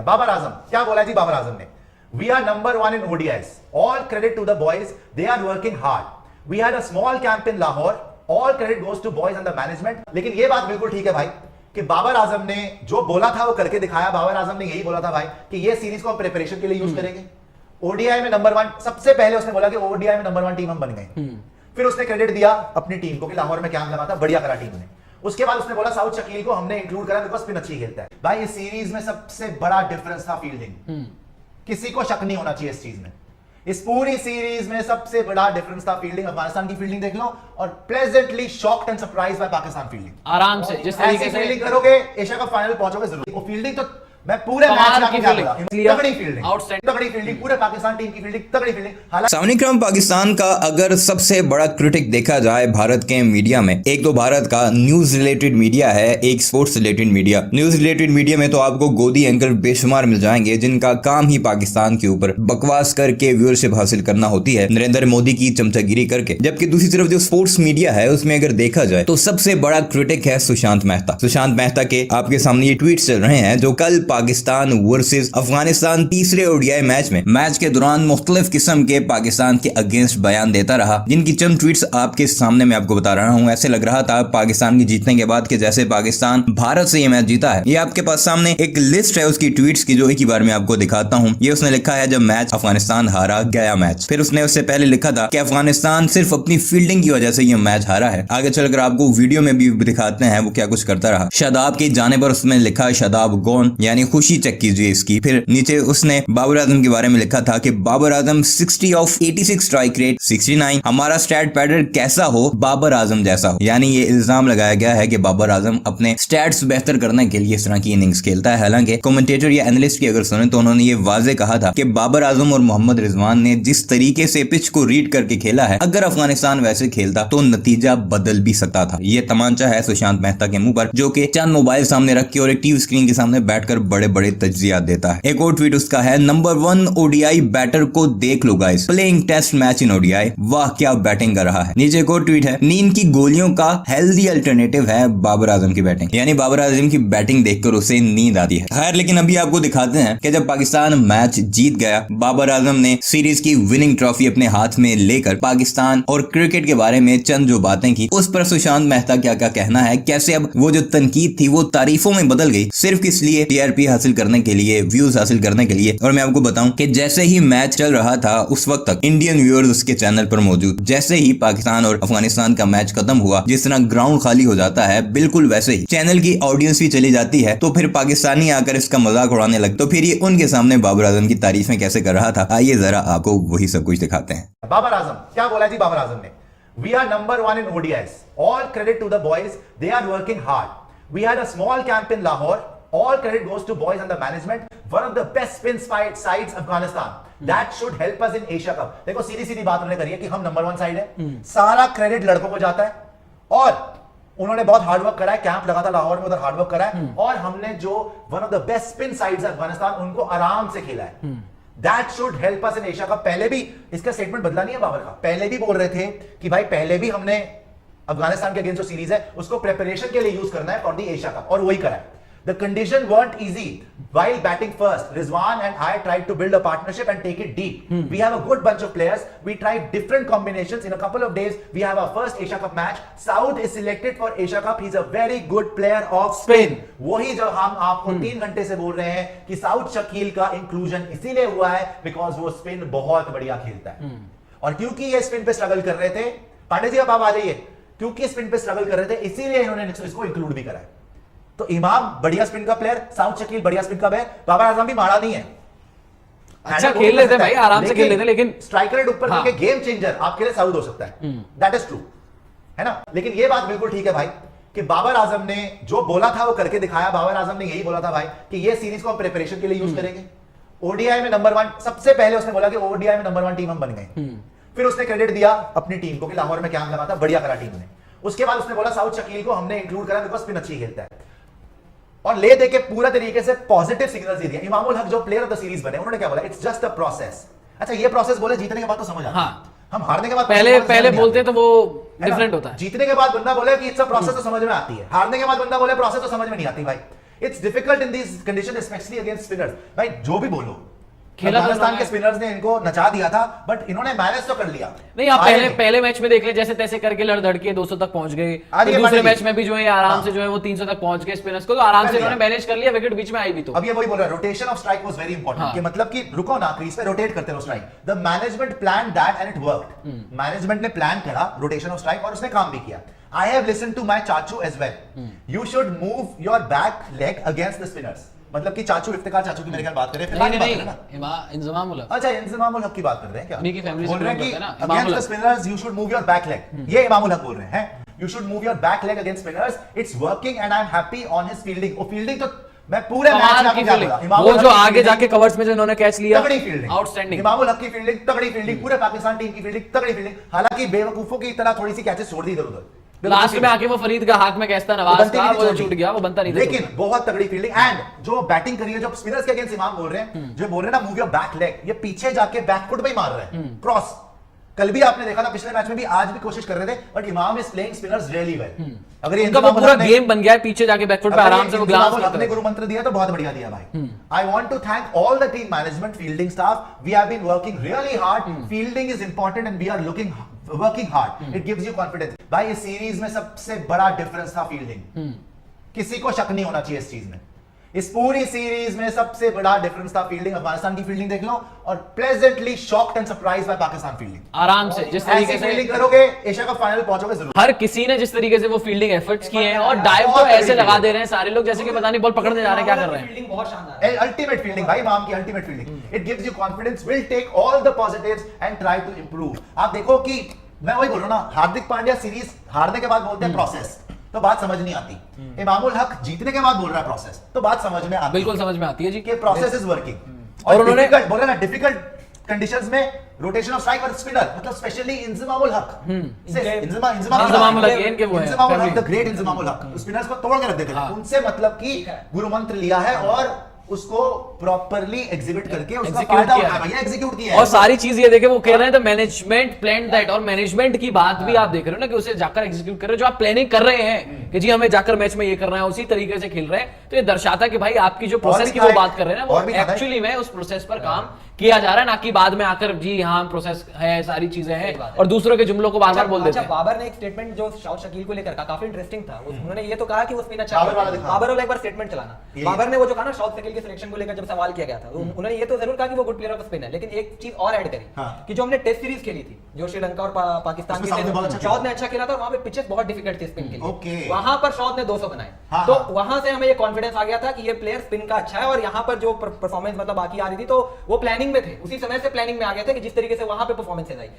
बाबर आजम क्या बोला जी बाबर आजम ने? We are number one in ODIs, all credit to the boys, they are working hard. We had a small camp in Lahore, all credit goes to boys and the management. लेकिन ये बात बिल्कुल ठीक है भाई कि बाबर आजम ने जो बोला था वो करके दिखाया। बाबर आजम ने यही बोला था भाई कि ये सीरीज को हम प्रिपरेशन के लिए यूज करेंगे। ओडीआई में नंबर वन, सबसे पहले उसने बोला कि ओडीआई में नंबर वन टीम हम बन गए। फिर उसने क्रेडिट दिया अपनी टीम को कि लाहौर में कैंप लगा था, बढ़िया करा टीम ने। उसके बाद उसने बोला साउथ शकील को हमने इंक्लूड करा बिकॉज स्पिन अच्छी खेलता है। भाई इस सीरीज में सबसे बड़ा डिफरेंस था फील्डिंग। किसी को शक नहीं होना चाहिए इस चीज में। इस पूरी सीरीज में सबसे बड़ा डिफरेंस था फील्डिंग। अफगानिस्तान की फील्डिंग देख लो और pleasantly shocked and surprised bye Pakistan fielding. आराम से जिस तरीके से फील्डिंग करोगे एशिया कप फाइनल पहुंचोगे जरूर। वो फील्डिंग तो मैं पूरे मैच में तगड़ी फील्डिंग पूरे पाकिस्तान टीम की फील्डिंग, तगड़ी फील्डिंग। सामने क्रम पाकिस्तान का अगर सबसे बड़ा क्रिटिक देखा जाए भारत के मीडिया में, एक तो भारत का न्यूज रिलेटेड मीडिया है, एक sports related media. News related media में तो आपको गोदी एंकर बेशुमार मिल जाएंगे जिनका काम ही पाकिस्तान के ऊपर बकवास करके व्यूअरशिप हासिल करना होती है, नरेंद्र मोदी की चमचागिरी करके। जबकि दूसरी तरफ जो स्पोर्ट्स मीडिया है उसमें अगर देखा जाए तो सबसे बड़ा क्रिटिक है सुशांत मेहता। सुशांत मेहता के आपके सामने ये ट्वीट चल रहे हैं जो कल पाकिस्तान वर्सेस अफगानिस्तान तीसरे ओडीआई मैच के दौरान मुख्तलिफ किस्म के पाकिस्तान के अगेंस्ट बयान देता रहा, जिनकी चंद ट्वीट्स आपके सामने मैं आपको बता रहा हूं। ऐसे लग रहा था पाकिस्तान की जीतने के बाद कि जैसे पाकिस्तान भारत से ये मैच जीता है। ये आपके पास सामने एक लिस्ट है उसकी ट्वीट्स की जो एक ही बार मैं आपको दिखाता हूं। ये उसने लिखा है जब मैच अफगानिस्तान हारा गया मैच। फिर उसने उससे पहले लिखा था कि अफगानिस्तान सिर्फ अपनी फील्डिंग की वजह से ये मैच हारा है। आगे चलकर आपको वीडियो में भी दिखाते हैं वो क्या कुछ करता रहा। शादाब के जाने पर उसमें लिखा शादाब गॉन, यानी खुशी चेक कीजिए इसकी। फिर नीचे उसने बाबर आजम के बारे में लिखा था कि Babar Azam 60 of 86 strike rate 69, हमारा स्टैट पैटर्न कैसा हो बाबर आजम जैसा हो। यानी ये इल्जाम लगाया गया है कि बाबर आजम अपने स्टैट्स बेहतर करने के लिए इस तरह की इनिंग्स खेलता है। हालांकि कमेंटेटर या एनालिस्ट की अगर सुने तो उन्होंने ये वाजे कहा था कि बाबर आजम और मोहम्मद रिजवान ने जिस तरीके से पिच को रीड करके खेला है, अगर अफगानिस्तान वैसे खेलता तो नतीजा बदल भी सकता था। ये तमांचा है सुशांत मेहता के मुंह पर, जो कि चंद मोबाइल सामने रख के और एक टीवी स्क्रीन के सामने बैठकर बड़े बड़े तज्जियात देता है। एक और ट्वीट उसका है नंबर 1 ओडीआई बैटर को देख लो guys, playing test match in ODI, वाह क्या बैटिंग कर रहा है। नीचे एक और ट्वीट है नींद की गोलियों का हेल्दी अल्टरनेटिव है बाबर आजम की बैटिंग, यानी बाबर आजम की बैटिंग देखकर उसे नींद आती है। खैर लेकिन अभी आपको दिखाते हैं कि जब पाकिस्तान मैच जीत गया, बाबर आजम ने सीरीज की विनिंग ट्रॉफी अपने हाथ में लेकर पाकिस्तान और क्रिकेट के बारे में चंद जो बातें की उस पर सुशांत मेहता क्या क्या कहना है, कैसे अब वो जो तनकीद थी वो तारीफों में बदल गई सिर्फ किस लिए, टीआरपी हासिल करने के लिए, व्यूज हासिल करने के लिए। और मैं आपको बताऊं कि जैसे ही मैच चल रहा था उस वक्त तक इंडियन व्यूअर्स उसके चैनल पर मौजूद। जैसे ही पाकिस्तान और अफगानिस्तान का मैच खत्म हुआ, जिस तरह ग्राउंड खाली हो जाता है बिल्कुल वैसे ही चैनल की ऑडियंस भी चली जाती है। तो फिर पाकिस्तानी आकर इसका मजाक उड़ाने लगे, तो फिर ये उनके सामने बाबर आजम की तारीफें कैसे कर रहा था, आइए जरा आपको वही सब कुछ दिखाते हैं। बाबर आजम क्या बोला जी बाबर आजम ने? We are number one in ODIs, all credit to the boys, they are working hard. We had a small camp in Lahore, all credit goes to boys and the management, one of the best spin sides Afghanistan, that should help us in Asia Cup। देखो सीधी सीधी बात उन्होंने करी है कि हम number 1 side है, सारा credit लड़कों को जाता है और उन्होंने बहुत हार्ड वर्क करा है, कैंप लगा था लाहौर में, उधर हार्ड वर्क करा है और हमने जो one of the best spin sides Afghanistan उनको आराम से खेला है। That should help us in Asia Cup। पहले भी इसका स्टेटमेंट बदला नहीं है बाबर का, पहले भी बोल रहे थे कि भाई पहले भी हमने अफगानिस्तान के अगेंस्ट जो सीरीज है उसको प्रिपरेशन के लिए यूज करना है फॉर द एशिया कप, और वही करा है। The condition weren't easy while batting first. Rizwan and I tried to build a partnership and take it deep. We have a good bunch of players. We tried different combinations. In a couple of days, we have our first Asia Cup match. Saud is selected for Asia Cup. He's a very good player of spin. वही जो हम आपको 3 घंटे से बोल रहे हैं कि साउथ शकील का इंक्लूजन इसीलिए हुआ है बिकॉज वो स्पिन बहुत बढ़िया खेलता है। और क्योंकि ये स्पिन पे स्ट्रगल कर रहे थे, पांडे जी आप आ जाइए, क्योंकि स्पिन पे स्ट्रगल कर रहे थे इसीलिए इन्होंने इसको इंक्लूड भी करा है। तो इमाम बढ़िया स्पिन का प्लेयर, साउथ शकील बढ़िया स्पिन का प्लेयर, बाबर आजम भी माड़ा नहीं है, अच्छा खेल लेते भाई, आराम से खेल लेते, लेकिन स्ट्राइक रेट ऊपर करके गेम चेंजर आपके लिए साउथ हो सकता है, दैट इज ट्रू है ना। लेकिन ये बात बिल्कुल ठीक है भाई कि बाबर आजम ने जो बोला था वो करके दिखाया। बाबर आजम ने यही बोला था भाई कि ये सीरीज को हम प्रिपरेशन के लिए यूज करेंगे। ओडीआई में नंबर 1, सबसे पहले उसने बोला कि ओडीआई में नंबर 1 टीम हम बन गए। फिर उसने क्रेडिट दिया अपनी टीम को कि लाहौर में कैंप लगा था, बढ़िया करा टीम ने। उसके बाद उसने बोला साउथ शकील को हमने इंक्लूड करा बिकॉज स्पिन अच्छी खेलता है, और ले दे के पूरा तरीके से पॉजिटिव सिग्नल दे दिया। इमामुल हक जो प्लेयर ऑफ द सीरीज बने उन्होंने क्या बोला, इट्स जस्ट अ प्रोसेस। अच्छा ये प्रोसेस बोले जीतने के बाद तो समझ आता है, हम हारने के बाद पहले बोलते तो वो डिफरेंट होता है। जीतने के बाद बंदा बोले कि इट्स अ प्रोसेस तो समझ में आती है, हारने के बाद बंदा बोले प्रोसेस तो समझ में नहीं आती। भाई It's difficult in these conditions, especially against spinners. भाई जो भी बोलो, खेला तो अफगानिस्तान के उन्होंने। स्पिनर्स ने इनको नचा दिया था, बट इन्होंने मैनेज तो कर लिया। नहीं, आप आए पहले नहीं। पहले मैच में देख ले, जैसे तैसे करके लड़ के 200 तक पहुंच गए। आज फिर ये दूसरे मानी मैच थी। में भी जो है आराम हाँ। से जो है वो 300 तक पहुंच गए स्पिनर्स को, तो आराम कर से लिया। इन्होंने मैनेज कर लिया, विकेट बीच में आई भी तो। अब ये वही बोल रहा है, rotation of strike was very important, हाँ। कि मतलब कि रुको ना, क्रीज पे रोटेट करते रहो strike. The management plan that and it worked. Management ने प्लान करा रोटेशन ऑफ स्ट्राइक और उसने काम भी किया। I have listened to my चाचू as well, you should move your back leg against the spinners. मतलब कि चाचू, इफ्तिकार चाचू की मेरे ख्याल बात कर रहे हैं, नहीं फिलहाल बात कर रहे हैं ना? इंजमाम उल हक। अच्छा, इंजमामुल हक की बात कर रहे हैं क्या? उन्हीं की family से बोल रहे हैं belong कि करते हैं ना, इमामुल अगेंस्ट द हक। Spinners you should move your back leg. ये इमामुल हक बोल रहे हैं, you should move your back leg against spinners, it's working and I am happy on his fielding. वो फील्डिंग तो मैं पूरे मैच में कमाल आपको की क्या फील्डिंग, बोला, इमामुल वो हक जो की आगे fielding, जाके कवर्स में जो इन्होंने कैच लिया, तगड़ी फील्डिंग, आउटस्टैंडिंग। इमामुल हक की फील्डिंग, तगड़ी फील्डिंग, पूरे पाकिस्तान टीम की फील्डिंग, तगड़ी फील्डिंग। हालांकि बेवकूफों की तरह थोड़ी सी कैचेस छोड़ दी इधर उधर। लास्ट में आके वो फरीद का हाथ में कैचता नवाज बनती था, नहीं थी वो छोटी। छूट गया, वो बनता नहीं था। लेकिन बहुत तगड़ी फील्डिंग एंड जो बैटिंग करी है, जो स्पिनर्स के अगेंस्ट इमाम बोल रहे हैं, जो बोल रहे हैं ना मूव योर बैक लेग, ये पीछे जाके बैकफुट पे ही मार रहे हैं क्रॉस। कल भी आपने देखा था, पिछले मैच में भी, आज भी कोशिश कर रहे थे, बट इमाम is playing spinners really well. अगर ये उनका वो पूरा गेम बन गया है, पीछे जाके बैकफुट पे आराम से वो ग्लास अपने करते गुरु मंत्र दिया तो बहुत बढ़िया दिया भाई। I want to thank all the team management, fielding staff, we have been working really hard. Fielding is important and we are looking working hard, it gives you confidence. भाई इस सीरीज में सबसे बड़ा डिफरेंस था fielding, किसी को शक नहीं होना चाहिए इस चीज में। इस पूरी सीरीज में सबसे बड़ा डिफरेंस था फील्डिंग। अफगानिस्तान की फील्डिंग देख लो और pleasantly shocked and surprised bye Pakistan fielding. आराम से जिस तरीके ऐसी से फील्डिंग करोगे एशिया कप फाइनल पहुंचोगे जरूर। हर किसी ने जिस तरीके से वो फील्डिंग एफर्ट्स किए हैं, और डाइव तो ऐसे लगा दे रहे हैं सारे लोग जैसे कि पता नहीं बॉल पकड़ने जा रहे हैं, क्या कर रहे हैं। फील्डिंग बहुत शानदार है। अल्टीमेट फील्डिंग भाई, इमाम की ultimate fielding. It gives you confidence, will take all the positives and try to improve. आप देखो कि मैं वही बोल रहा हूं ना, हार्दिक पांड्या सीरीज हारने के बाद बोलते हैं प्रोसेस, तो बात समझ नहीं आती। इमामुल हक जीतने के बाद बोल रहा है प्रोसेस, तो बात समझ में आती। बिल्कुल समझ में आती है जी। कि प्रोसेस इज वर्किंग। और और उन्होंने डिफिकल्ट बोला ना, डिफिकल्ट कंडीशंस में रोटेशन ऑफ स्ट्राइक और स्पिनर, मतलब स्पेशली इंजमामुल हक, इंजमामुल हक, इनके वो हैं, इंजमामुल हक, family। द ग्रेट इंजमामुल हक, स्पिनर्स को तोड़ के रख देते थे। हाँ। उनसे मतलब कि गुरु मंत्र लिया है और उसको प्रॉपर्ली एग्जीक्यूट करके उसका Execute फायदा किया उठाया है। भैया, एग्जीक्यूट किया है। और सारी चीज ये देखे वो कह रहे हैं, द मैनेजमेंट प्लान दैट, और मैनेजमेंट की बात भी आप देख रहे हो ना कि उसे जाकर एग्जीक्यूट कर रहे हो। जो आप प्लानिंग कर रहे हैं कि जी हमें जाकर मैच में ये करना है, उसी तरीके से खेल रहे हैं, तो ये दर्शाता है कि भाई आपकी जो प्रोसेस भी की वो था, बात कर रहे हैं ना, और भी वो था भाई। एक्चुअली में उस प्रोसेस पर काम किया जा रहा है, ना कि बाद में आकर जी हाँ प्रोसेस है, सारी चीजें हैं, और दूसरों के जुमलों को बार बार बोल देते अच्छा, हैं। बाबर ने एक स्टेटमेंट जो शाहिद शकील को लेकर कहा, काफी इंटरेस्टिंग था। उन्होंने ये तो कहा कि वो स्पिन अच्छा बाबर वाला है। दिखा। बाबर वाला एक बार स्टेटमेंट चलाना। ये- बाबर ने वो जो कहा ना शाहिद शकील के सिलेक्शन को लेकर जब सवाल किया गया था, उन्होंने ये तो जरूर कहा कि वो गुड प्लेयर ऑफ स्पिन है, लेकिन एक चीज और ऐड करी हाँ। कि जो हमने टेस्ट सीरीज खेली थी, जो श्रीलंका और पाकिस्तान उसमें की साउथ ने बहुत अच्छा खेला। शाहिद ने अच्छा खेला था, और वहां पे पिचेस बहुत डिफिकल्ट थे स्पिन के ओके। लिए। वहां पर शाहिद ने 200 बनाए, हाँ, तो हाँ। वहां से हमें ये कॉन्फिडेंस आ गया था कि ये प्लेयर स्पिन का अच्छा है। और यहाँ पर जो परफॉर्मेंस मतलब बाकी आ रही थी, तो वो प्लानिंग में थे, उसी समय से प्लानिंग में आ गया था कि जिस तरीके से वहां पे परफॉर्मेंस आई।